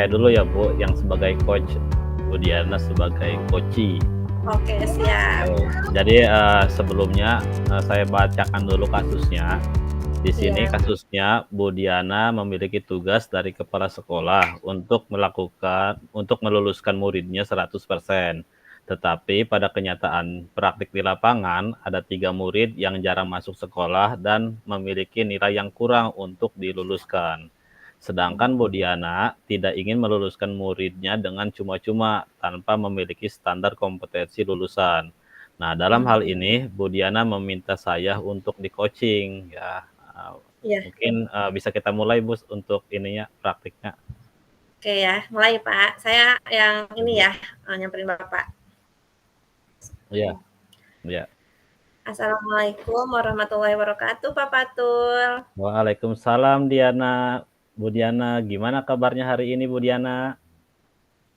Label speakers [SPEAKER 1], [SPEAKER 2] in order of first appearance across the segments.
[SPEAKER 1] saya dulu ya Bu, yang sebagai coach, Bu Diana sebagai coachee.
[SPEAKER 2] Oke, siap.
[SPEAKER 1] Jadi, sebelumnya, saya bacakan dulu kasusnya. Di sini
[SPEAKER 2] Iya.
[SPEAKER 1] kasusnya Bu Diana memiliki tugas dari kepala sekolah untuk meluluskan muridnya 100%. Tetapi pada kenyataan praktik di lapangan, ada 3 murid yang jarang masuk sekolah dan memiliki nilai yang kurang untuk diluluskan. Sedangkan Bu Diana tidak ingin meluluskan muridnya dengan cuma-cuma tanpa memiliki standar kompetensi lulusan. Nah, dalam hal ini Bu Diana meminta saya untuk di-coaching ya,
[SPEAKER 2] Iya.
[SPEAKER 1] mungkin, bisa kita mulai Bu untuk ininya, praktiknya.
[SPEAKER 2] Oke ya, mulai Pak. Saya yang
[SPEAKER 1] Ya,
[SPEAKER 2] ini
[SPEAKER 1] Bu.
[SPEAKER 2] ya, nyamperin Bapak.
[SPEAKER 1] Iya, iya.
[SPEAKER 2] Assalamualaikum warahmatullahi wabarakatuh, Pak Fatul.
[SPEAKER 1] Waalaikumsalam Bu Diana, gimana kabarnya hari ini Bu Diana?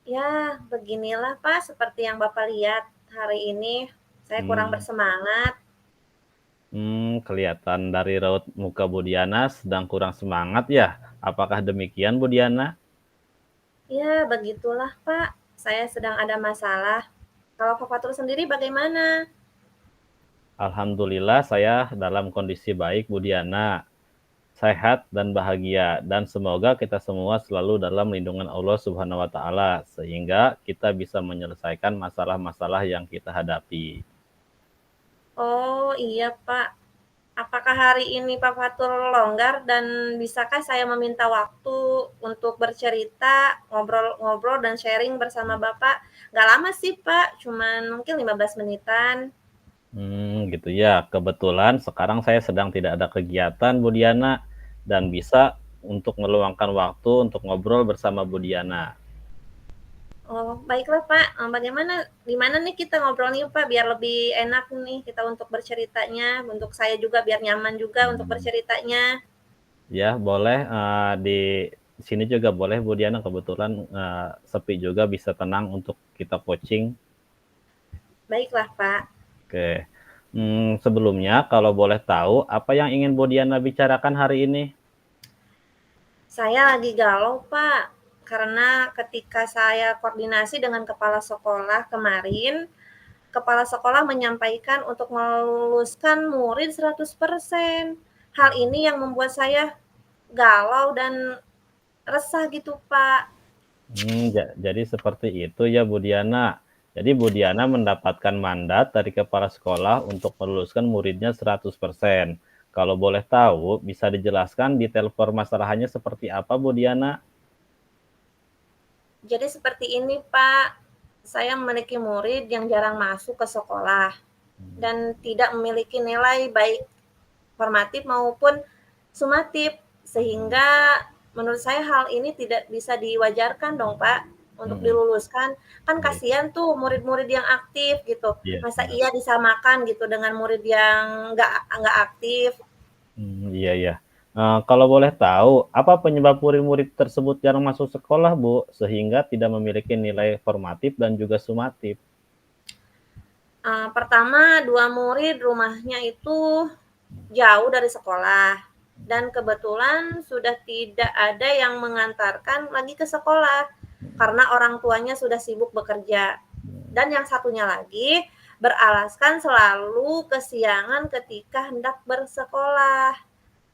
[SPEAKER 2] Ya, beginilah Pak, seperti yang Bapak lihat hari ini, saya kurang
[SPEAKER 1] Mmm,
[SPEAKER 2] bersemangat.
[SPEAKER 1] Kelihatan dari raut muka Bu Diana sedang kurang semangat ya? Apakah demikian Bu Diana?
[SPEAKER 2] Ya, begitulah Pak, saya sedang ada masalah. Kalau Pak Fatul sendiri bagaimana?
[SPEAKER 1] Alhamdulillah saya dalam kondisi baik Bu Diana. Sehat dan bahagia, dan semoga kita semua selalu dalam lindungan Allah Subhanahu wa Ta'ala, sehingga kita bisa menyelesaikan masalah-masalah yang kita hadapi.
[SPEAKER 2] Oh iya Pak, apakah hari ini Pak Fatul longgar dan bisakah saya meminta waktu untuk bercerita, ngobrol-ngobrol dan sharing bersama Bapak? Nggak lama sih Pak, cuman mungkin 15 menitan.
[SPEAKER 1] Gitu ya. Kebetulan sekarang saya sedang tidak ada kegiatan Bu Diana, dan bisa untuk meluangkan waktu untuk ngobrol bersama Bu Diana.
[SPEAKER 2] Oh baiklah Pak, bagaimana, di mana nih kita ngobrol nih Pak, biar lebih enak nih kita untuk berceritanya, untuk saya juga biar nyaman juga untuk berceritanya.
[SPEAKER 1] Ya boleh, di sini juga boleh Bu Diana, kebetulan, sepi juga bisa tenang untuk kita coaching.
[SPEAKER 2] Baiklah Pak.
[SPEAKER 1] Oke. Sebelumnya kalau boleh tahu, apa yang ingin Bu Diana bicarakan hari ini?
[SPEAKER 2] Saya lagi galau Pak, karena ketika saya koordinasi dengan kepala sekolah kemarin, kepala sekolah menyampaikan untuk meluluskan murid 100%. Hal ini yang membuat saya galau dan resah gitu, Pak.
[SPEAKER 1] Jadi seperti itu ya Bu Diana. Jadi Bu Diana mendapatkan mandat dari kepala sekolah untuk meluluskan muridnya 100%. Kalau boleh tahu, bisa dijelaskan detail permasalahannya seperti apa Bu Diana?
[SPEAKER 2] Jadi seperti ini, Pak. Saya memiliki murid yang jarang masuk ke sekolah dan tidak memiliki nilai baik formatif maupun sumatif, sehingga menurut saya hal ini tidak bisa diwajarkan dong Pak untuk
[SPEAKER 1] Mhm,
[SPEAKER 2] diluluskan. Kan
[SPEAKER 1] iya,
[SPEAKER 2] kasihan tuh murid-murid yang aktif gitu,
[SPEAKER 1] iya,
[SPEAKER 2] masa
[SPEAKER 1] benar.
[SPEAKER 2] iya disamakan gitu dengan murid yang nggak aktif.
[SPEAKER 1] Iya, iya. Kalau boleh tahu, apa penyebab murid-murid tersebut jarang masuk sekolah Bu, sehingga tidak memiliki nilai formatif dan juga sumatif?
[SPEAKER 2] Pertama, 2 murid rumahnya itu jauh dari sekolah dan kebetulan sudah tidak ada yang mengantarkan lagi ke sekolah karena orang tuanya sudah sibuk bekerja. Dan yang satunya lagi beralaskan selalu kesiangan ketika hendak bersekolah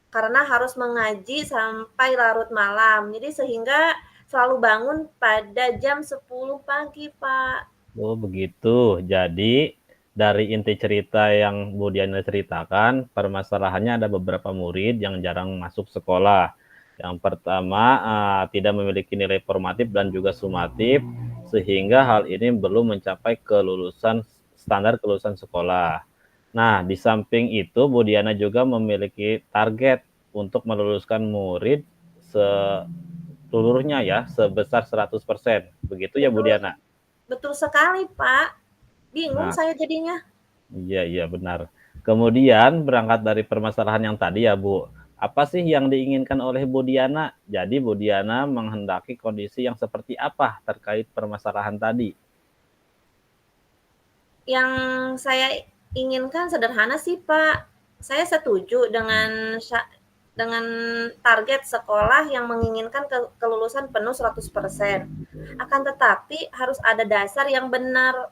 [SPEAKER 2] karena harus mengaji sampai larut malam. Jadi sehingga selalu bangun pada jam 10 pagi, Pak.
[SPEAKER 1] Oh begitu. Jadi dari inti cerita yang Bu Diana ceritakan, permasalahannya ada beberapa murid yang jarang masuk sekolah. Yang pertama, tidak memiliki nilai formatif dan juga sumatif, sehingga hal ini belum mencapai standar kelulusan sekolah. Nah, di samping itu Bu Diana juga memiliki target untuk meluluskan murid seluruhnya ya, sebesar 100%. Begitu ya Bu
[SPEAKER 2] Betul,
[SPEAKER 1] Diana?
[SPEAKER 2] betul sekali, Pak. Bingung
[SPEAKER 1] Nah,
[SPEAKER 2] saya jadinya.
[SPEAKER 1] iya, iya, benar. Kemudian berangkat dari permasalahan yang tadi ya, Bu, apa sih yang diinginkan oleh Bu Diana? Jadi Bu Diana menghendaki kondisi yang seperti apa terkait permasalahan tadi?
[SPEAKER 2] Yang saya inginkan sederhana sih, Pak. Saya setuju dengan dengan target sekolah yang menginginkan kelulusan penuh 100%. Akan tetapi harus ada dasar yang benar,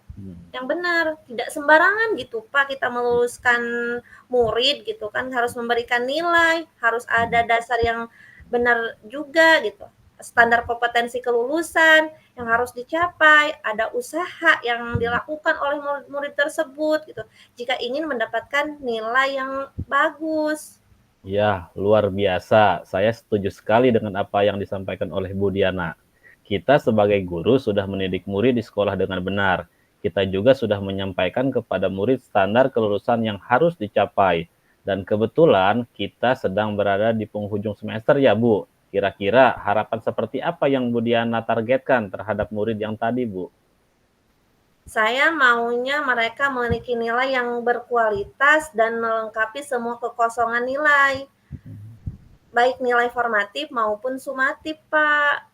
[SPEAKER 2] tidak sembarangan gitu Pak kita meluluskan murid gitu kan, harus memberikan nilai, harus ada dasar yang benar juga gitu. Standar kompetensi kelulusan yang harus dicapai, ada usaha yang dilakukan oleh murid-murid tersebut gitu, jika ingin mendapatkan nilai yang bagus.
[SPEAKER 1] Ya, luar biasa. Saya setuju sekali dengan apa yang disampaikan oleh Bu Diana. Kita sebagai guru sudah mendidik murid di sekolah dengan benar. Kita juga sudah menyampaikan kepada murid standar kelulusan yang harus dicapai. Dan kebetulan kita sedang berada di penghujung semester ya, Bu. Kira-kira harapan seperti apa yang Bu Diana targetkan terhadap murid yang tadi, Bu?
[SPEAKER 2] Saya maunya mereka memiliki nilai yang berkualitas dan melengkapi semua kekosongan nilai, baik nilai formatif maupun sumatif, Pak.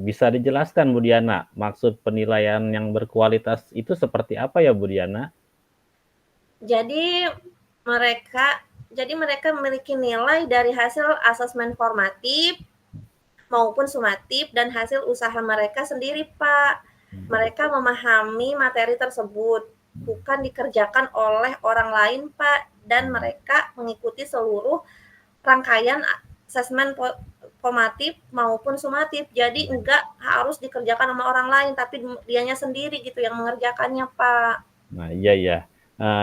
[SPEAKER 1] Bisa dijelaskan, Bu Diana, maksud penilaian yang berkualitas itu seperti apa ya, Bu Diana?
[SPEAKER 2] Jadi mereka mereka memiliki nilai dari hasil asesmen formatif maupun sumatif dan hasil usaha mereka sendiri, Pak. Mereka memahami materi tersebut, bukan dikerjakan oleh orang lain, Pak, dan mereka mengikuti seluruh rangkaian asesmen formatif maupun sumatif. Jadi enggak harus dikerjakan sama orang lain, tapi dianya sendiri gitu yang mengerjakannya, Pak.
[SPEAKER 1] Nah, iya ya.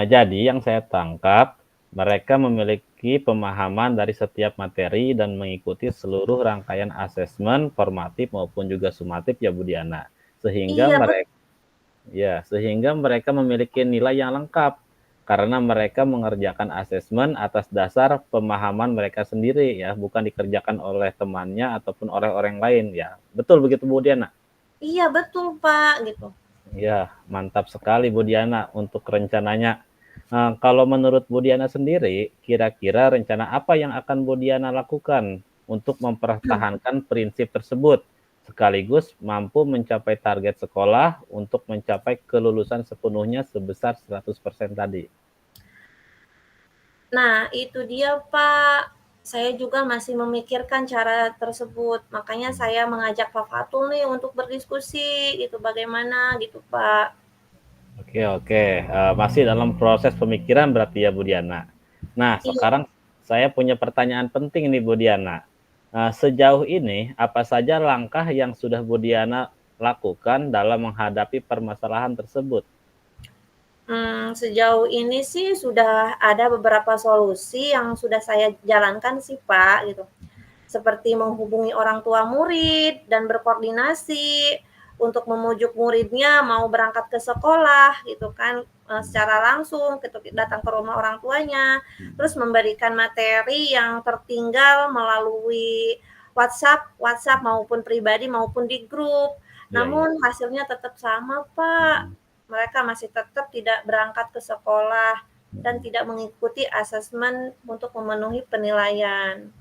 [SPEAKER 1] Jadi yang saya tangkap, mereka memiliki pemahaman dari setiap materi dan mengikuti seluruh rangkaian asesmen formatif maupun juga sumatif ya, Bu Diana. Sehingga
[SPEAKER 2] Iya,
[SPEAKER 1] mereka sehingga mereka memiliki nilai yang lengkap karena mereka mengerjakan asesmen atas dasar pemahaman mereka sendiri ya, bukan dikerjakan oleh temannya ataupun oleh orang lain ya. Betul begitu, Bu Diana?
[SPEAKER 2] iya betul, Pak, gitu.
[SPEAKER 1] Ya, mantap sekali Bu Diana untuk rencananya. Kalau menurut Bu Diana sendiri, kira-kira rencana apa yang akan Bu Diana lakukan untuk mempertahankan prinsip tersebut, sekaligus mampu mencapai target sekolah untuk mencapai kelulusan sepenuhnya sebesar 100% tadi?
[SPEAKER 2] Nah, itu dia, Pak. Saya juga masih memikirkan cara tersebut. Makanya saya mengajak Pak Fatul nih untuk berdiskusi gitu, bagaimana gitu, Pak.
[SPEAKER 1] Oke, oke. Masih dalam proses pemikiran berarti ya Bu Diana. Nah,
[SPEAKER 2] Iya.
[SPEAKER 1] sekarang saya punya pertanyaan penting nih Bu Diana. Sejauh ini apa saja langkah yang sudah Bu Diana lakukan dalam menghadapi permasalahan tersebut?
[SPEAKER 2] Sejauh ini sih sudah ada beberapa solusi yang sudah saya jalankan sih, Pak, gitu. Seperti menghubungi orang tua murid dan berkoordinasi untuk memujuk muridnya mau berangkat ke sekolah gitu kan, secara langsung gitu, datang ke rumah orang tuanya, terus memberikan materi yang tertinggal melalui WhatsApp WhatsApp maupun pribadi maupun di grup.
[SPEAKER 1] Iya, iya.
[SPEAKER 2] Namun hasilnya tetap sama, Pak. Mereka masih tetap tidak berangkat ke sekolah dan tidak mengikuti asesmen untuk memenuhi penilaian.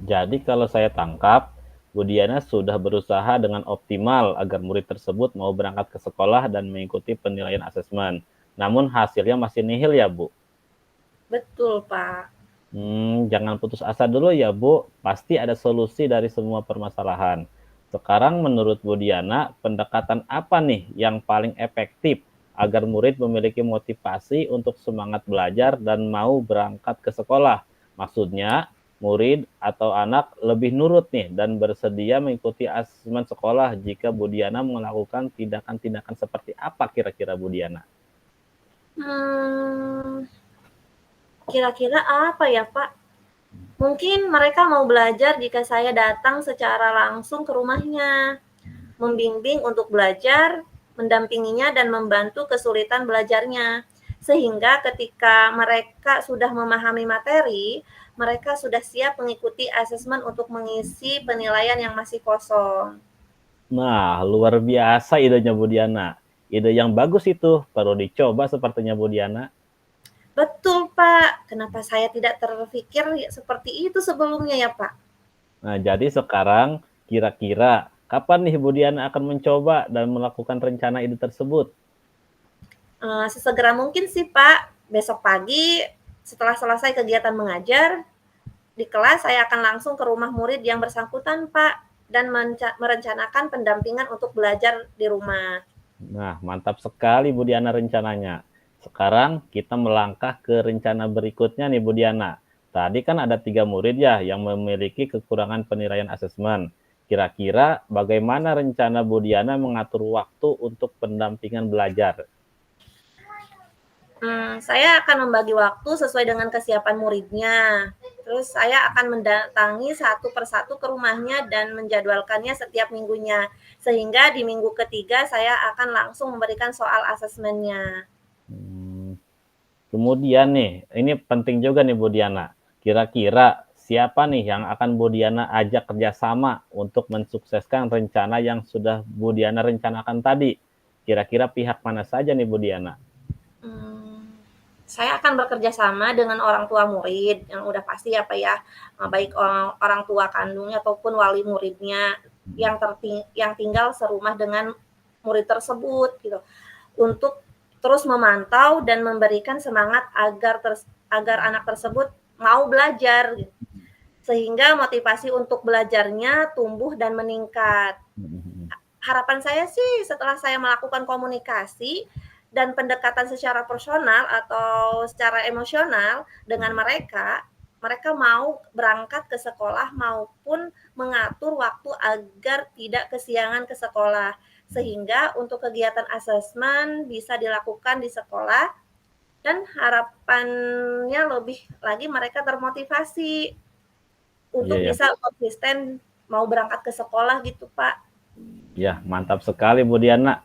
[SPEAKER 1] Jadi kalau saya tangkap, Bu Diana sudah berusaha dengan optimal agar murid tersebut mau berangkat ke sekolah dan mengikuti penilaian asesmen. Namun hasilnya masih nihil ya, Bu?
[SPEAKER 2] Betul, Pak.
[SPEAKER 1] Jangan putus asa dulu ya, Bu. Pasti ada solusi dari semua permasalahan. Sekarang menurut Bu Diana, pendekatan apa nih yang paling efektif agar murid memiliki motivasi untuk semangat belajar dan mau berangkat ke sekolah? Maksudnya, murid atau anak lebih nurut nih dan bersedia mengikuti asesmen sekolah jika Bu Diana melakukan tindakan-tindakan seperti apa kira-kira Bu Diana?
[SPEAKER 2] Hmm, kira-kira apa ya, Pak? Mungkin mereka mau belajar jika saya datang secara langsung ke rumahnya, membimbing untuk belajar, mendampinginya dan membantu kesulitan belajarnya. Sehingga ketika mereka sudah memahami materi, mereka sudah siap mengikuti asesmen untuk mengisi penilaian yang masih kosong.
[SPEAKER 1] Nah, luar biasa idenya Bu Diana. Ide yang bagus itu, perlu dicoba sepertinya Bu Diana.
[SPEAKER 2] Betul, Pak. Kenapa saya tidak terpikir seperti itu sebelumnya ya, Pak?
[SPEAKER 1] Nah, jadi sekarang kira-kira kapan nih Bu Diana akan mencoba dan melakukan rencana ide tersebut?
[SPEAKER 2] Sesegera mungkin sih, Pak. Besok pagi setelah selesai kegiatan mengajar, di kelas saya akan langsung ke rumah murid yang bersangkutan, Pak, dan merencanakan pendampingan untuk belajar di rumah.
[SPEAKER 1] Nah, mantap sekali Bu Diana rencananya. Sekarang kita melangkah ke rencana berikutnya nih Bu Diana. Tadi kan ada 3 murid ya yang memiliki kekurangan penilaian asesmen. Kira-kira bagaimana rencana Bu Diana mengatur waktu untuk pendampingan belajar?
[SPEAKER 2] Saya akan membagi waktu sesuai dengan kesiapan muridnya. Terus saya akan mendatangi satu persatu ke rumahnya dan menjadwalkannya setiap minggunya. Sehingga di minggu ketiga saya akan langsung memberikan soal asesmennya.
[SPEAKER 1] Kemudian nih, ini penting juga nih Bu Diana. Kira-kira siapa nih yang akan Bu Diana ajak kerjasama untuk mensukseskan rencana yang sudah Bu Diana rencanakan tadi? Kira-kira pihak mana saja nih Bu Diana?
[SPEAKER 2] Saya akan bekerja sama dengan orang tua murid yang udah pasti ya Pak ya, baik orang tua kandungnya ataupun wali muridnya yang tinggal serumah dengan murid tersebut gitu. Untuk terus memantau dan memberikan semangat agar anak tersebut mau belajar gitu. Sehingga motivasi untuk belajarnya tumbuh dan meningkat. Harapan saya sih setelah saya melakukan komunikasi dan pendekatan secara personal atau secara emosional dengan mereka, mereka mau berangkat ke sekolah maupun mengatur waktu agar tidak kesiangan ke sekolah. Sehingga untuk kegiatan asesmen bisa dilakukan di sekolah dan harapannya lebih lagi mereka termotivasi
[SPEAKER 1] Iya
[SPEAKER 2] untuk
[SPEAKER 1] ya.
[SPEAKER 2] bisa konsisten mau berangkat ke sekolah gitu, Pak.
[SPEAKER 1] Ya, mantap sekali Bu Diana.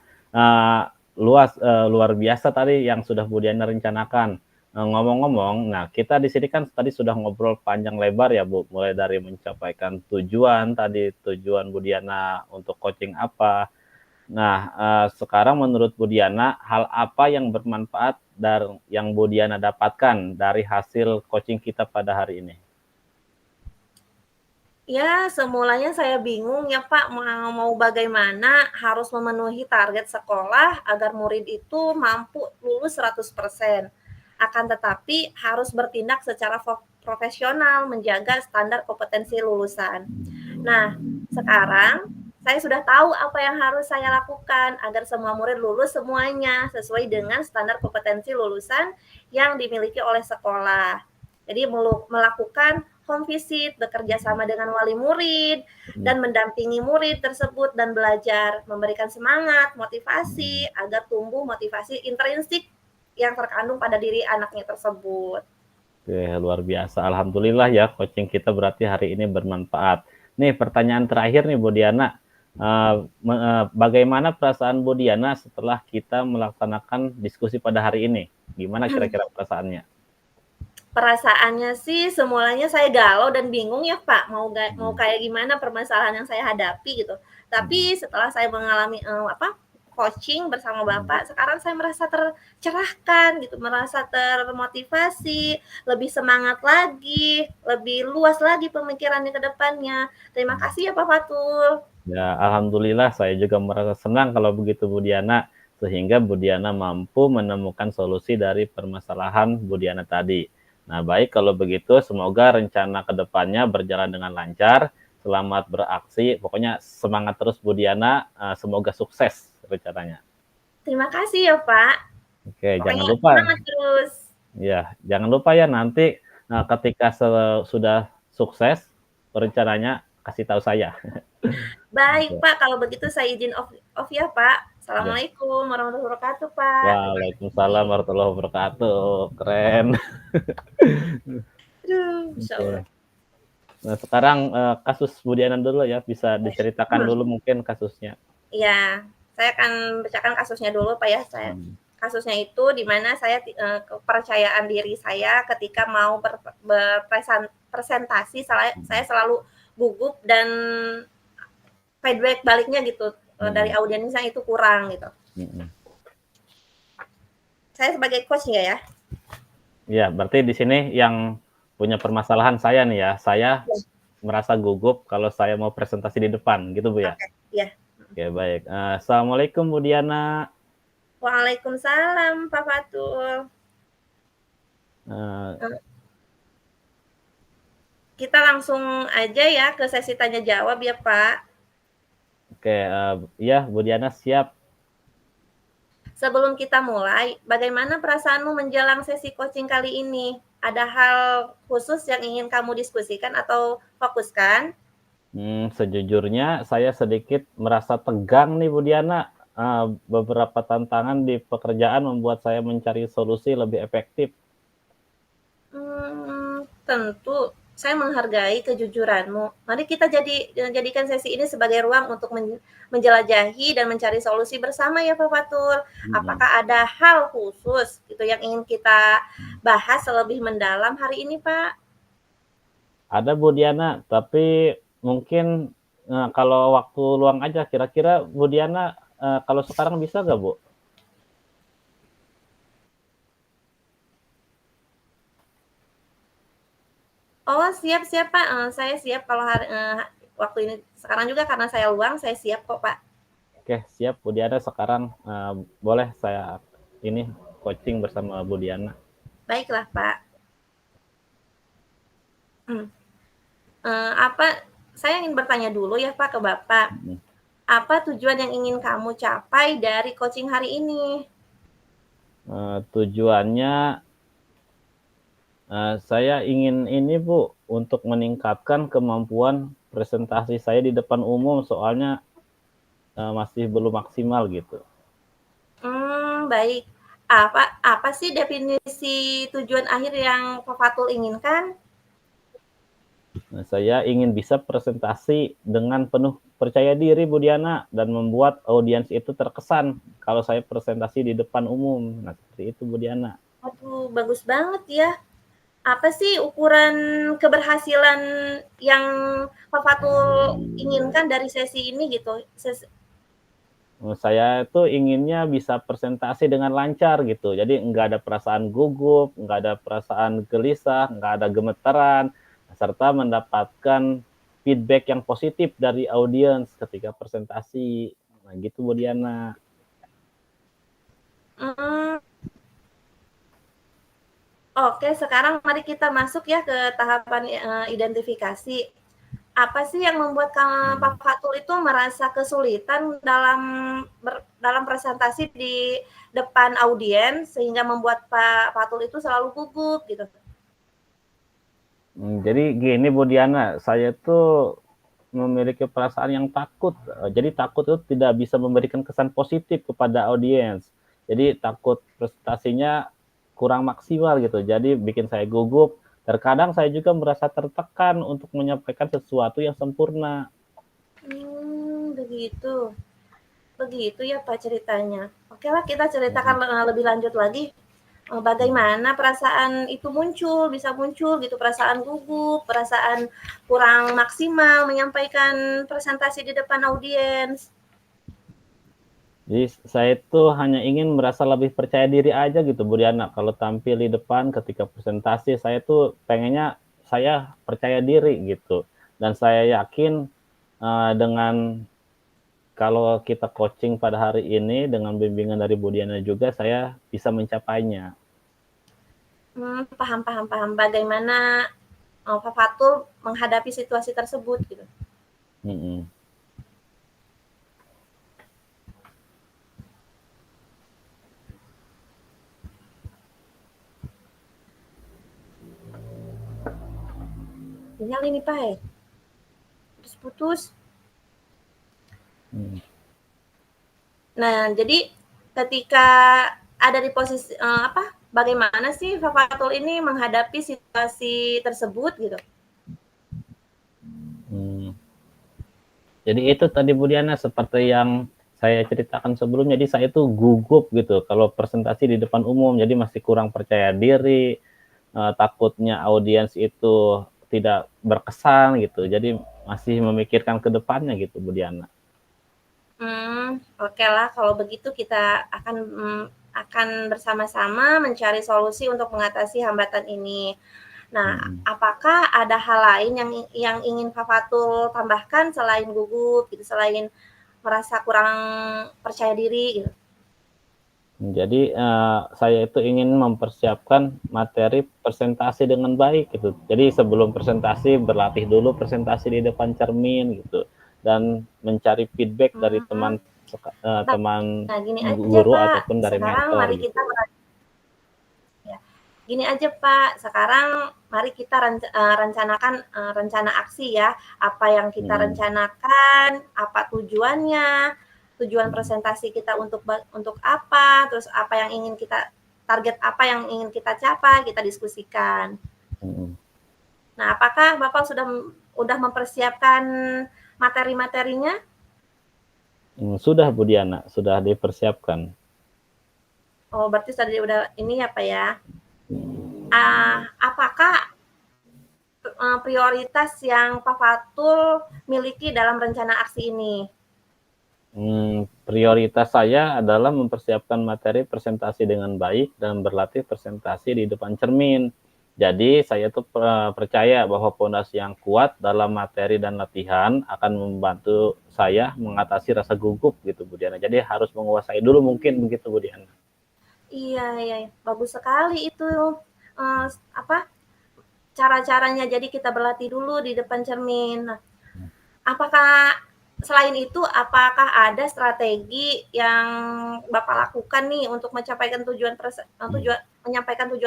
[SPEAKER 1] Luar biasa tadi yang sudah Bu Diana rencanakan. Ngomong-ngomong, nah kita di sini kan tadi sudah ngobrol panjang lebar ya Bu, mulai dari mencapaikan tujuan tadi, tujuan Bu Diana untuk coaching apa. Nah, sekarang menurut Bu Diana, hal apa yang bermanfaat dari yang Bu Diana dapatkan dari hasil coaching kita pada hari ini?
[SPEAKER 2] Ya, semulanya saya bingung ya Pak, mau bagaimana harus memenuhi target sekolah agar murid itu mampu lulus 100%. Akan tetapi harus bertindak secara profesional, menjaga standar kompetensi lulusan. Nah, sekarang saya sudah tahu apa yang harus saya lakukan agar semua murid lulus semuanya sesuai dengan standar kompetensi lulusan yang dimiliki oleh sekolah. Jadi melakukan home visit, bekerja sama dengan wali murid, dan mendampingi murid tersebut dan belajar, memberikan semangat, motivasi, agar tumbuh motivasi intrinsik yang terkandung pada diri anaknya tersebut.
[SPEAKER 1] Oke, luar biasa. Alhamdulillah ya, coaching kita berarti hari ini bermanfaat. Nih, pertanyaan terakhir nih, Bu Diana. Bagaimana perasaan Bu Diana setelah kita melaksanakan diskusi pada hari ini? Gimana kira-kira perasaannya?
[SPEAKER 2] Perasaannya sih semulanya saya galau dan bingung ya Pak, mau kayak gimana permasalahan yang saya hadapi gitu. Tapi setelah saya mengalami coaching bersama Bapak, sekarang saya merasa tercerahkan gitu, merasa termotivasi, lebih semangat lagi, lebih luas lagi pemikirannya ke depannya. Terima kasih ya Pak Fatul.
[SPEAKER 1] Ya, alhamdulillah saya juga merasa senang kalau begitu Bu Diana, sehingga Bu Diana mampu menemukan solusi dari permasalahan Bu Diana tadi. Nah, baik kalau begitu, semoga rencana ke depannya berjalan dengan lancar, selamat beraksi, pokoknya semangat terus Bu Diana, semoga sukses rencananya.
[SPEAKER 2] Terima kasih ya Pak.
[SPEAKER 1] Oke, jangan
[SPEAKER 2] Pokoknya
[SPEAKER 1] lupa
[SPEAKER 2] semangat terus.
[SPEAKER 1] ya, jangan lupa ya nanti, ketika sudah sukses rencananya kasih tahu saya.
[SPEAKER 2] Baik
[SPEAKER 1] Oke,
[SPEAKER 2] Pak, kalau begitu saya izin off ya Pak.
[SPEAKER 1] ya.
[SPEAKER 2] Assalamualaikum warahmatullahi wabarakatuh Pak. Terima
[SPEAKER 1] Waalaikumsalam
[SPEAKER 2] kasih.
[SPEAKER 1] warahmatullahi wabarakatuh. Keren.
[SPEAKER 2] Aduh, Masya
[SPEAKER 1] Oke.
[SPEAKER 2] Allah.
[SPEAKER 1] Nah, sekarang kasus Bu Diana dulu ya, bisa diceritakan dulu mungkin kasusnya.
[SPEAKER 2] Iya, saya akan bacakan kasusnya dulu Pak ya. Kasusnya itu di mana saya kepercayaan diri saya ketika mau berpresentasi, saya selalu gugup dan feedback baliknya gitu dari audiensnya itu kurang gitu. Saya sebagai coach ya.
[SPEAKER 1] Iya, berarti di sini yang punya permasalahan saya nih ya, saya merasa gugup kalau saya mau presentasi di depan, gitu Bu ya?
[SPEAKER 2] Oke, iya.
[SPEAKER 1] Oke, baik. Assalamualaikum Bu Diana.
[SPEAKER 2] Waalaikumsalam Pak Fatul.
[SPEAKER 1] Uh,
[SPEAKER 2] kita langsung aja ya ke sesi tanya jawab ya, Pak.
[SPEAKER 1] Oke, iya Bu Diana siap.
[SPEAKER 2] Sebelum kita mulai, bagaimana perasaanmu menjelang sesi coaching kali ini? Ada hal khusus yang ingin kamu diskusikan atau fokuskan?
[SPEAKER 1] Sejujurnya saya sedikit merasa tegang nih Bu Diana. Beberapa tantangan di pekerjaan membuat saya mencari solusi lebih efektif.
[SPEAKER 2] Tentu saya menghargai kejujuranmu. Mari kita jadikan sesi ini sebagai ruang untuk menjelajahi dan mencari solusi bersama ya Pak Fatur. Apakah ada hal khusus gitu yang ingin kita bahas lebih mendalam hari ini, Pak?
[SPEAKER 1] Ada Bu Diana, tapi mungkin kalau waktu luang aja, kira-kira Bu Diana kalau sekarang bisa nggak Bu?
[SPEAKER 2] Oh, siap siap Pak. Saya siap kalau waktu ini sekarang juga karena saya luang, saya siap kok Pak.
[SPEAKER 1] Oke, siap Bu Diana. Sekarang boleh saya ini coaching bersama Bu Diana.
[SPEAKER 2] Baiklah Pak. Apa saya ingin bertanya dulu ya Pak ke Bapak. Apa tujuan yang ingin kamu capai dari coaching hari ini?
[SPEAKER 1] Tujuannya saya ingin ini Bu, untuk meningkatkan kemampuan presentasi saya di depan umum, soalnya masih belum maksimal gitu.
[SPEAKER 2] Baik. Apa sih definisi tujuan akhir yang Pak Fatul inginkan?
[SPEAKER 1] Saya ingin bisa presentasi dengan penuh percaya diri Bu Diana, dan membuat audiens itu terkesan kalau saya presentasi di depan umum. Nah, seperti itu Bu Diana.
[SPEAKER 2] Aduh, bagus banget ya. Apa sih ukuran keberhasilan yang Pak Fatul inginkan dari sesi ini gitu?
[SPEAKER 1] Saya itu inginnya bisa presentasi dengan lancar gitu. Jadi nggak ada perasaan gugup, nggak ada perasaan gelisah, nggak ada gemeteran, serta mendapatkan feedback yang positif dari audiens ketika presentasi. Nah gitu Bu Diana.
[SPEAKER 2] Hmm, Oke, sekarang mari kita masuk ya ke tahapan identifikasi. Apa sih yang membuat Pak Fatul itu merasa kesulitan dalam presentasi di depan audiens sehingga membuat Pak Fatul itu selalu gugup gitu?
[SPEAKER 1] Jadi gini Bu Diana, saya tuh memiliki perasaan yang takut. Jadi takut itu tidak bisa memberikan kesan positif kepada audiens. Jadi takut presentasinya kurang maksimal gitu. Jadi bikin saya gugup. Terkadang saya juga merasa tertekan untuk menyampaikan sesuatu yang sempurna.
[SPEAKER 2] Begitu. Begitu ya Pak ceritanya. Oke lah kita ceritakan lebih lanjut lagi. Bagaimana perasaan itu bisa muncul gitu, perasaan gugup, perasaan kurang maksimal menyampaikan presentasi di depan audiens.
[SPEAKER 1] Jadi saya itu hanya ingin merasa lebih percaya diri aja gitu Bu Diana. Kalau tampil di depan ketika presentasi, saya tuh pengennya saya percaya diri gitu. Dan saya yakin dengan kalau kita coaching pada hari ini dengan bimbingan dari Bu Diana juga, saya bisa mencapainya.
[SPEAKER 2] Paham paham paham. Bagaimana Pak Fatul menghadapi situasi tersebut gitu.
[SPEAKER 1] Mm-mm.
[SPEAKER 2] Sinyal ini Pak ya? Putus-putus. Nah, jadi ketika ada di posisi bagaimana sih Pak Fatul ini menghadapi situasi tersebut gitu?
[SPEAKER 1] Jadi itu tadi Bu Diana, seperti yang saya ceritakan sebelumnya, jadi saya itu gugup gitu kalau presentasi di depan umum, jadi masih kurang percaya diri, takutnya audiens itu tidak berkesan gitu, jadi masih memikirkan ke depannya gitu Bu Diana.
[SPEAKER 2] Oke lah kalau begitu kita akan bersama-sama mencari solusi untuk mengatasi hambatan ini. Nah, apakah ada hal lain yang ingin Pak Fatul tambahkan selain gugup gitu, selain merasa kurang percaya diri gitu?
[SPEAKER 1] Jadi, saya itu ingin mempersiapkan materi presentasi dengan baik gitu. Jadi sebelum presentasi berlatih dulu presentasi di depan cermin gitu, dan mencari feedback dari
[SPEAKER 2] Hmm, Pak,
[SPEAKER 1] teman
[SPEAKER 2] nah gini aja
[SPEAKER 1] guru
[SPEAKER 2] Pak,
[SPEAKER 1] ataupun dari
[SPEAKER 2] sekarang
[SPEAKER 1] mentor
[SPEAKER 2] mari kita
[SPEAKER 1] gitu.
[SPEAKER 2] ya, gini aja Pak, sekarang mari kita rencanakan rencana aksi ya, apa yang kita
[SPEAKER 1] Mhm,
[SPEAKER 2] rencanakan, apa tujuannya, tujuan
[SPEAKER 1] mhm,
[SPEAKER 2] presentasi kita untuk apa, terus apa yang ingin kita target apa yang ingin kita capai, kita diskusikan.
[SPEAKER 1] mhm.
[SPEAKER 2] Nah, apakah Bapak sudah mempersiapkan materi-materinya?
[SPEAKER 1] Sudah Bu Diana, sudah dipersiapkan.
[SPEAKER 2] Oh, berarti udah ini ya Pak ya.
[SPEAKER 1] Mhm.
[SPEAKER 2] Apakah prioritas yang Pak Fatul miliki dalam rencana aksi ini?
[SPEAKER 1] Prioritas saya adalah mempersiapkan materi presentasi dengan baik dan berlatih presentasi di depan cermin. Jadi saya tuh percaya bahwa pondasi yang kuat dalam materi dan latihan akan membantu saya mengatasi rasa gugup gitu Bu Diana. Jadi harus menguasai dulu mungkin begitu Bu Diana.
[SPEAKER 2] Iya, iya, iya. Bagus sekali itu. Apa cara-caranya? Jadi kita berlatih dulu di depan cermin. Nah, apakah selain itu, apakah ada strategi yang Bapak lakukan nih untuk menyampaikan tujuan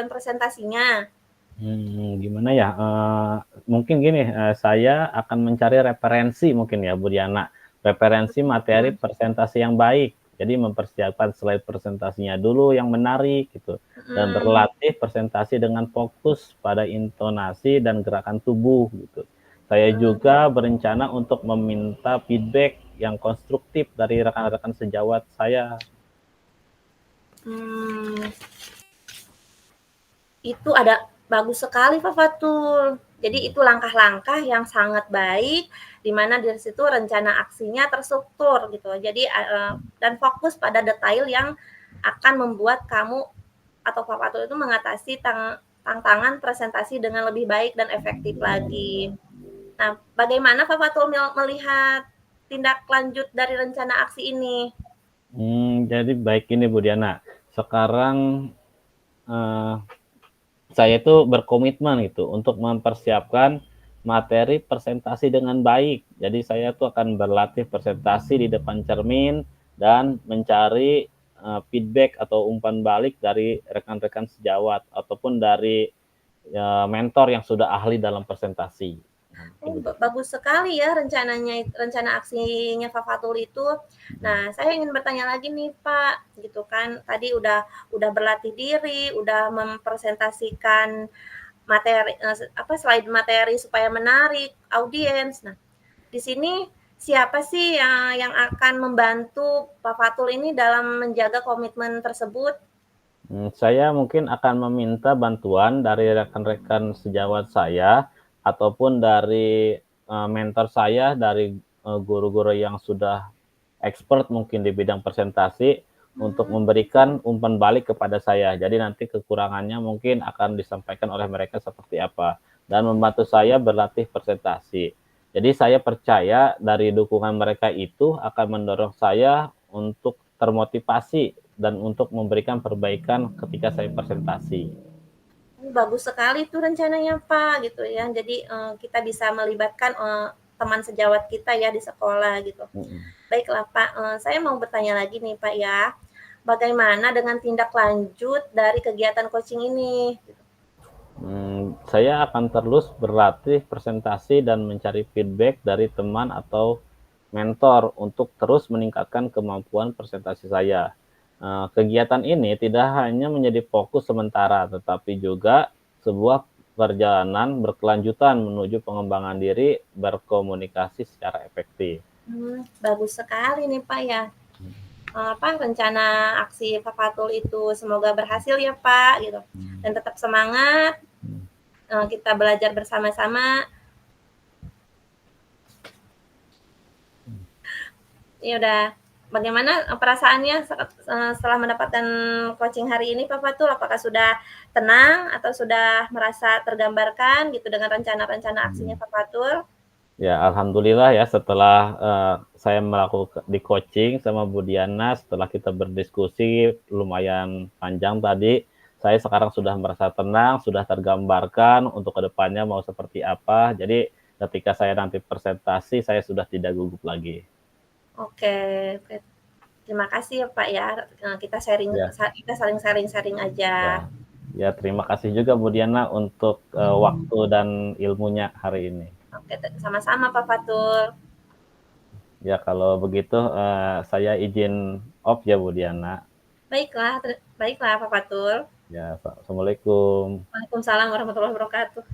[SPEAKER 2] presentasinya?
[SPEAKER 1] Gimana ya, mungkin gini, saya akan mencari referensi mungkin ya, Bu Diana. Referensi materi
[SPEAKER 2] Mhm,
[SPEAKER 1] presentasi yang baik. Jadi mempersiapkan slide presentasinya dulu yang menarik gitu, dan
[SPEAKER 2] mhm.
[SPEAKER 1] berlatih presentasi dengan fokus pada intonasi dan gerakan tubuh gitu. Saya
[SPEAKER 2] Mmm,
[SPEAKER 1] juga berencana untuk meminta feedback yang konstruktif dari rekan-rekan sejawat saya.
[SPEAKER 2] mmm. Itu ada bagus sekali Pak Fatul. Jadi
[SPEAKER 1] Mhm,
[SPEAKER 2] itu langkah-langkah yang sangat baik, di mana dari situ rencana aksinya terstruktur gitu. Jadi, dan fokus pada detail yang akan membuat kamu atau Pak Fatul itu mengatasi tantangan presentasi dengan lebih baik dan efektif lagi. Nah, bagaimana Pak Fatul melihat tindak lanjut dari rencana aksi ini?
[SPEAKER 1] jadi baik ini Bu Diana, sekarang, eee saya itu berkomitmen gitu untuk mempersiapkan materi presentasi dengan baik. Jadi saya tuh akan berlatih presentasi di depan cermin dan mencari, feedback atau umpan balik dari rekan-rekan sejawat ataupun dari, mentor yang sudah ahli dalam presentasi. Nah, mungkin
[SPEAKER 2] Oh,
[SPEAKER 1] begitu.
[SPEAKER 2] bagus sekali ya rencana aksinya Pak Fatul itu.
[SPEAKER 1] Mhm,
[SPEAKER 2] Nah, saya ingin bertanya lagi nih, Pak, gitu kan, tadi udah berlatih diri, udah mempresentasikan slide materi supaya menarik audiens. Nah, di sini siapa sih yang akan membantu Pak Fatul ini dalam menjaga komitmen tersebut?
[SPEAKER 1] saya mungkin akan meminta bantuan dari rekan-rekan sejawat saya ataupun dari, mentor saya, dari, guru-guru yang sudah expert mungkin di bidang presentasi untuk
[SPEAKER 2] Mmm,
[SPEAKER 1] memberikan umpan balik kepada saya. Jadi nanti kekurangannya mungkin akan disampaikan oleh mereka seperti apa dan membantu saya berlatih presentasi. Jadi saya percaya dari dukungan mereka itu akan mendorong saya untuk termotivasi dan untuk memberikan perbaikan ketika saya presentasi.
[SPEAKER 2] Bagus sekali tuh rencananya, Pak, gitu ya. Jadi, kita bisa melibatkan, teman sejawat kita ya di sekolah gitu.
[SPEAKER 1] Mhm.
[SPEAKER 2] Baiklah Pak, saya mau bertanya lagi nih Pak ya, bagaimana dengan tindak lanjut dari kegiatan coaching ini?
[SPEAKER 1] Saya akan terus berlatih presentasi dan mencari feedback dari teman atau mentor untuk terus meningkatkan kemampuan presentasi saya. Kegiatan ini tidak hanya menjadi fokus sementara, tetapi juga sebuah perjalanan berkelanjutan menuju pengembangan diri berkomunikasi secara efektif.
[SPEAKER 2] Bagus sekali nih Pak ya, rencana aksi Pak Fatul itu semoga berhasil ya Pak gitu, dan tetap semangat, kita belajar bersama-sama. Ya udah, bagaimana, perasaannya setelah mendapatkan coaching hari ini Pak Fatul? Apakah sudah tenang atau sudah merasa tergambarkan gitu dengan rencana-rencana aksinya Pak Fatul?
[SPEAKER 1] Ya, alhamdulillah ya setelah, saya di-coaching sama Bu Diana, setelah kita berdiskusi lumayan panjang tadi, saya sekarang sudah merasa tenang, sudah tergambarkan untuk kedepannya mau seperti apa. Jadi ketika saya nanti presentasi, saya sudah tidak gugup lagi.
[SPEAKER 2] Oke, oke. Terima kasih ya Pak ya, kita sharing
[SPEAKER 1] Ya,
[SPEAKER 2] kita saling sharing-sharing
[SPEAKER 1] ya.
[SPEAKER 2] aja.
[SPEAKER 1] Ya, terima kasih juga Bu Diana untuk, waktu dan ilmunya hari ini.
[SPEAKER 2] Oke, sama-sama Pak Fatul.
[SPEAKER 1] Ya, kalau begitu, saya izin off ya Bu Diana.
[SPEAKER 2] Baiklah Pak Fatul.
[SPEAKER 1] Ya, assalamualaikum.
[SPEAKER 2] Waalaikumsalam warahmatullahi wabarakatuh.